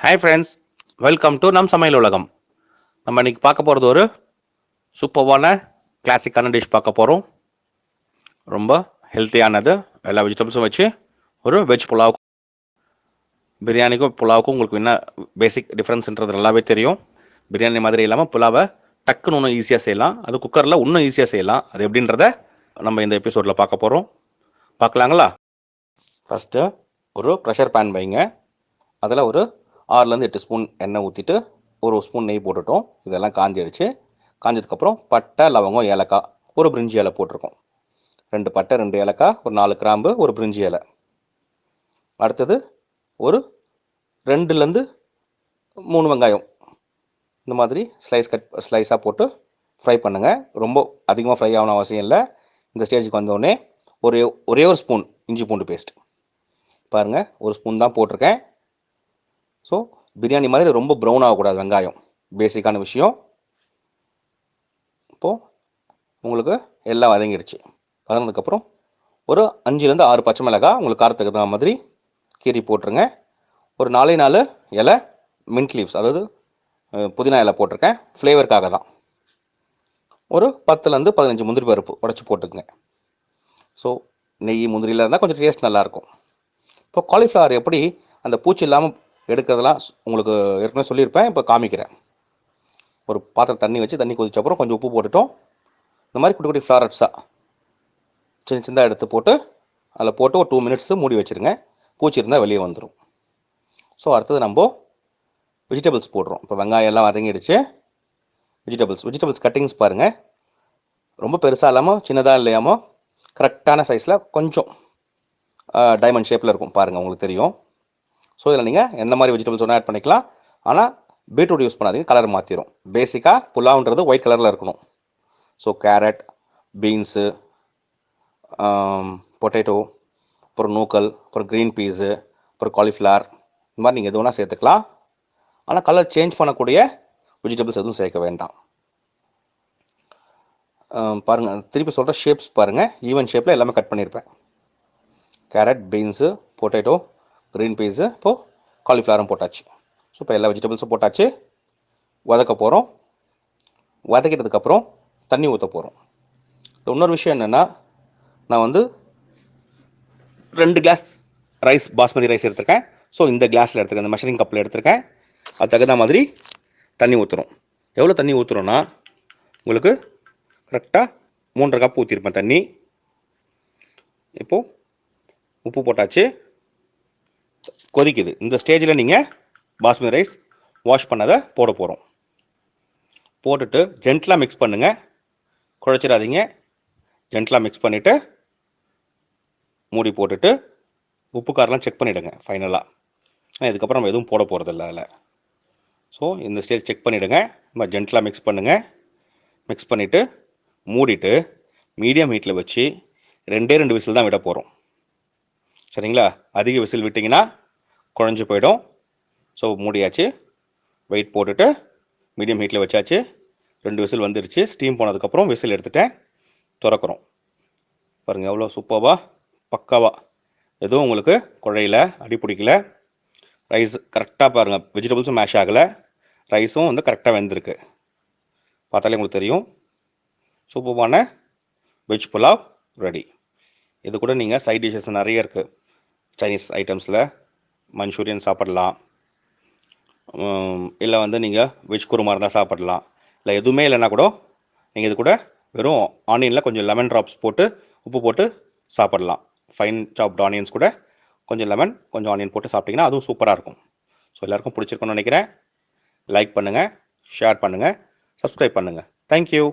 Hi friends, welcome to நம் சமையல் உலகம். நம்ம இன்னைக்கு பார்க்க போகிறது ஒரு சூப்பர்வான கிளாசிக்கான டிஷ் பார்க்க போகிறோம். ரொம்ப ஹெல்த்தியானது, எல்லா வெஜிடபிள்ஸும் வச்சு ஒரு வெஜ் புலாவ். பிரியாணிக்கும் புலாவுக்கும் உங்களுக்கு என்ன பேசிக் டிஃப்ரென்ஸ்ன்றது நல்லாவே தெரியும். பிரியாணி மாதிரி இல்லாமல் புலாவை டக்குன்னு இன்னும் ஈஸியாக செய்யலாம், அது குக்கரில் இன்னும் ஈஸியாக செய்யலாம். அது எப்படின்றத நம்ம இந்த எபிசோடில் பார்க்க போகிறோம். பார்க்கலாங்களா? ஃபஸ்ட்டு ஒரு ப்ரெஷர் பேன் வைங்க. அதில் ஒரு 6லேருந்து 8 ஸ்பூன் எண்ணெய் ஊற்றிட்டு ஒரு ஸ்பூன் நெய் போட்டுட்டோம். இதெல்லாம் காஞ்சிடுச்சு. காஞ்சதுக்கப்புறம் பட்டை, லவங்கம், ஏலக்காய், ஒரு பிரிஞ்சி இலை போட்டிருக்கோம். 2 பட்டை, 2 ஏலக்காய், ஒரு 4 கிராம்பு, ஒரு பிரிஞ்சி இலை. அடுத்தது ஒரு 2லேருந்து 3 வெங்காயம் இந்த மாதிரி ஸ்லைஸாக போட்டு ஃப்ரை பண்ணுங்கள். ரொம்ப அதிகமாக ஃப்ரை ஆகணும் அவசியம் இல்லை. இந்த ஸ்டேஜுக்கு வந்தோடனே ஒரே ஒரு ஸ்பூன் இஞ்சி பூண்டு பேஸ்ட் பாருங்கள், ஒரு ஸ்பூன் தான் போட்டிருக்கேன். ஸோ பிரியாணி மாதிரி ரொம்ப ப்ரௌன் ஆகக்கூடாது வெங்காயம், பேசிக்கான விஷயம். இப்போது உங்களுக்கு எல்லாம் வதங்கிடுச்சு. வதங்கினதுக்கப்புறம் ஒரு 5லேருந்து 6 பச்சை மிளகாய் உங்களுக்கு காரத்துக்கு தகுந்த மாதிரி கீரி போட்டுருங்க. ஒரு 4 இலை மின்ட் லீவ்ஸ், அதாவது புதினா இலை போட்டிருக்கேன், ஃப்ளேவருக்காக தான். ஒரு 10லேருந்து 15 முந்திரி பருப்பு உடச்சி போட்டுக்குங்க. ஸோ நெய் முந்திரியில் இருந்தால் கொஞ்சம் டேஸ்ட் நல்லாயிருக்கும். இப்போ காலிஃப்ளவர் எப்படி அந்த பூச்சி இல்லாமல் எடுக்கிறதெல்லாம் உங்களுக்கு ஏற்கனவே சொல்லியிருப்பேன், இப்போ காமிக்கிறேன். ஒரு பாத்திரம் தண்ணி வச்சு தண்ணி கொதிச்ச அப்புறம் கொஞ்சம் உப்பு போட்டுட்டோம். இந்த மாதிரி குட்டி குட்டி ஃப்ளாரட்ஸாக சின்னதாக எடுத்து போட்டு அதில் போட்டு ஒரு 2 மினிட்ஸ் மூடி வச்சுருங்க. பூச்சி இருந்தால் வெளியே வந்துடும். ஸோ அடுத்தது நம்ம வெஜிடபிள்ஸ் போடுறோம். இப்போ வெங்காயம் எல்லாம் வதங்கிடுச்சு. வெஜிடபிள்ஸ் கட்டிங்ஸ் பாருங்கள், ரொம்ப பெருசாக இல்லாமல் சின்னதாக இல்லையாமல் கரெக்டான சைஸில் கொஞ்சம் டைமண்ட் ஷேப்பில் இருக்கும் பாருங்கள், உங்களுக்கு தெரியும். ஸோ இதில் நீங்கள் எந்த மாதிரி வெஜிடபிள்ஸ் ஒன்றா ஆட் பண்ணிக்கலாம். ஆனால் பீட்ரூட் யூஸ் பண்ணாதீங்க, கலர் மாற்றிடும். பேசிக்காக புலாவுன்றது ஒயிட் கலரில் இருக்கணும். ஸோ கேரட், பீன்ஸு, பொட்டேட்டோ, அப்புறம் நூக்கல், அப்புறம் க்ரீன் பீஸு, அப்புறம் காலிஃப்ளவர், இந்த மாதிரி நீங்கள் எது வேணால் சேர்த்துக்கலாம். ஆனால் கலர் சேஞ்ச் பண்ணக்கூடிய வெஜிடபிள்ஸ் எதுவும் சேர்க்க வேண்டாம். பாருங்கள், திருப்பி சொல்கிற ஷேப்ஸ் பாருங்கள், ஈவன் ஷேப்பில் எல்லாமே கட் பண்ணியிருப்பேன். Carrot, beans, potato, green peas, இப்போது காலிஃப்ளவரும் போட்டாச்சு. ஸோ இப்போ எல்லா வெஜிடபிள்ஸும் போட்டாச்சு. வதக்க போகிறோம். வதக்கிட்டதுக்கப்புறம் தண்ணி ஊற்ற போகிறோம். இன்னொரு விஷயம் என்னென்னா, நான் 2 கிளாஸ் ரைஸ், பாஸ்மதி ரைஸ் எடுத்திருக்கேன். ஸோ இந்த கிளாஸில் எடுத்துருக்கேன், இந்த மெஷரிங் கப்பில் எடுத்திருக்கேன். அது தகுந்த மாதிரி தண்ணி ஊற்றுறோம். எவ்வளோ தண்ணி ஊற்றுறோன்னா, உங்களுக்கு கரெக்டாக 3.5 கப் ஊற்றிருப்பேன் தண்ணி. இப்போது உப்பு போட்டாச்சு, கொதிக்குது. இந்த ஸ்டேஜில் நீங்கள் பாஸ்மதி ரைஸ் வாஷ் பண்ணதை போட போகிறோம். போட்டுட்டு ஜென்டலாக மிக்ஸ் பண்ணுங்கள், குழச்சிடாதீங்க. ஜென்டலாக மிக்ஸ் பண்ணிவிட்டு மூடி போட்டுட்டு உப்பு காரெலாம் செக் பண்ணிவிடுங்க ஃபைனலாக. இதுக்கப்புறம் நம்ம எதுவும் போட போகிறதில்ல அதில். ஸோ இந்த ஸ்டேஜ் செக் பண்ணிவிடுங்க. நம்ம ஜென்டலாக மிக்ஸ் பண்ணுங்கள். மிக்ஸ் பண்ணிவிட்டு மூடிட்டு மீடியம் ஹீட்டில் வச்சு 2 விசில் தான் விட போகிறோம். சரிங்களா? அதிக விசில் விட்டிங்கன்னா குழஞ்சி போயிடும். ஸோ மூடியாச்சு, வெயிட் போட்டுட்டு மீடியம் ஹீட்டில் வச்சாச்சு. 2 விசில் வந்துடுச்சு. ஸ்டீம் போனதுக்கப்புறம் விசில் எடுத்துகிட்டேன், திறக்கிறோம். பாருங்கள் எவ்வளோ சூப்பராக பக்காவாக, எதுவும் உங்களுக்கு குழையில, அடி பிடிக்கல. ரைஸ் கரெக்டாக பாருங்கள், வெஜிடபிள்ஸும் மேஷ் ஆகலை, ரைஸும் கரெக்டாக வெந்திருக்கு. பார்த்தாலே உங்களுக்கு தெரியும். சூப்பரான வெஜ் புலாவ் ரெடி. இது கூட நீங்கள் சைட் டிஷ்ஷஸ் நிறைய இருக்குது. சைனீஸ் ஐட்டம்ஸில் மஞ்சூரியன் சாப்பிடலாம், இல்லை நீங்கள் வெஜ் குருமா இருந்தால் சாப்பிடலாம். இல்லை எதுவுமே இல்லைன்னா கூட நீங்கள் இது கூட வெறும் ஆனியனில் கொஞ்சம் லெமன் ட்ராப்ஸ் போட்டு உப்பு போட்டு சாப்பிடலாம். ஃபைன் சாப்ட் ஆனியன்ஸ் கூட கொஞ்சம் லெமன், கொஞ்சம் ஆனியன் போட்டு சாப்பிட்டிங்கன்னா அதுவும் சூப்பராக இருக்கும். ஸோ எல்லாருக்கும் பிடிச்சிருக்குன்னு நினைக்கிறேன். லைக் பண்ணுங்கள், ஷேர் பண்ணுங்கள், சப்ஸ்கிரைப் பண்ணுங்கள். தேங்க்யூ.